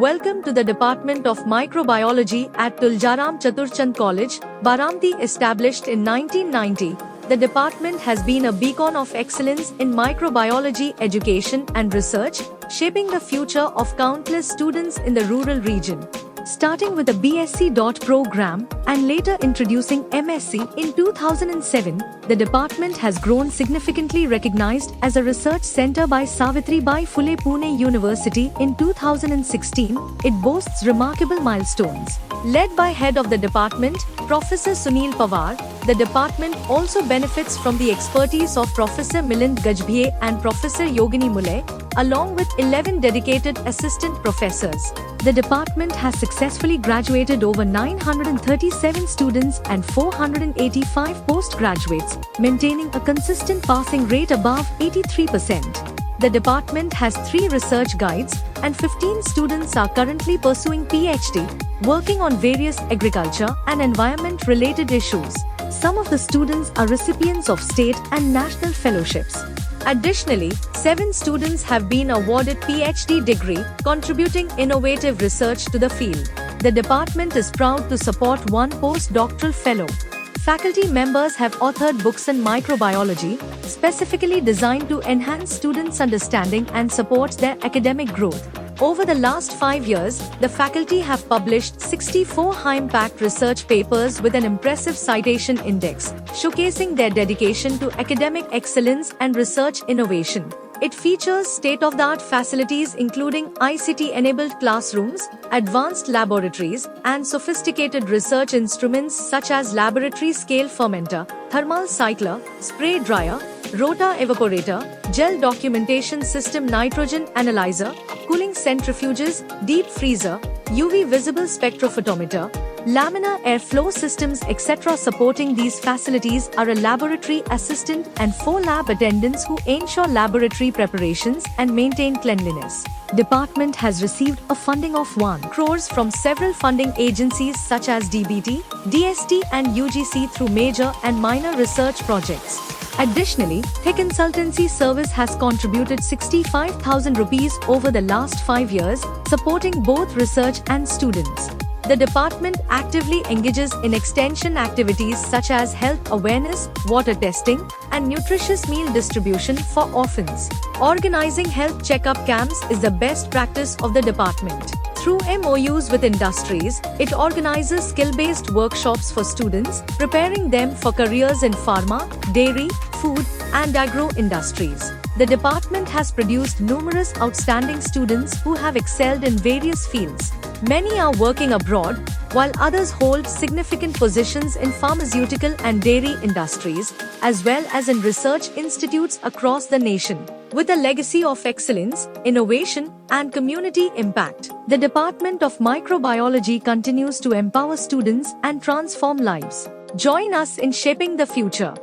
Welcome to the Department of Microbiology at Tuljaram Chaturchand College, Baramti. Established in 1990, the department has been a beacon of excellence in microbiology education and research, shaping the future of countless students in the rural region. Starting with a BSc program and later introducing MSc in 2007, the department has grown significantly. Recognized as a research center by Savitribai Phule Pune University in 2016, it boasts remarkable milestones. Led by head of the department, Professor Sunil Pawar, the department also benefits from the expertise of Professor Milind Gajbhiye and Professor Yogini Mulay, along with 11 dedicated assistant professors. The department has successfully graduated over 937 students and 485 postgraduates, maintaining a consistent passing rate above 83%. The department has 3 research guides and 15 students are currently pursuing PhD, working on various agriculture and environment-related issues. Some of the students are recipients of state and national fellowships. Additionally, 7 students have been awarded PhD degree, contributing innovative research to the field. The department is proud to support 1 postdoctoral fellow. Faculty members have authored books on microbiology, specifically designed to enhance students' understanding and support their academic growth. Over the last 5 years, the faculty have published 64 high-impact research papers with an impressive citation index, showcasing their dedication to academic excellence and research innovation. It features state-of-the-art facilities including ICT-enabled classrooms, advanced laboratories, and sophisticated research instruments such as laboratory-scale fermenter, thermal cycler, spray dryer, rota evaporator, gel documentation system, nitrogen analyzer, cooling centrifuges, deep freezer, UV visible spectrophotometer, laminar airflow systems, etc. Supporting these facilities are a laboratory assistant and 4 lab attendants who ensure laboratory preparations and maintain cleanliness. Department has received a funding of 1 crores from several funding agencies such as DBT, DST and UGC through major and minor research projects. Additionally, the consultancy service has contributed 65,000 rupees over the last 5 years, supporting both research and students. The department actively engages in extension activities such as health awareness, water testing, and nutritious meal distribution for orphans. Organizing health checkup camps is the best practice of the department. Through MOUs with industries, it organizes skill-based workshops for students, preparing them for careers in pharma, dairy, food, and agro industries. The department has produced numerous outstanding students who have excelled in various fields. Many are working abroad, while others hold significant positions in pharmaceutical and dairy industries, as well as in research institutes across the nation. With a legacy of excellence, innovation, and community impact, the Department of Microbiology continues to empower students and transform lives. Join us in shaping the future.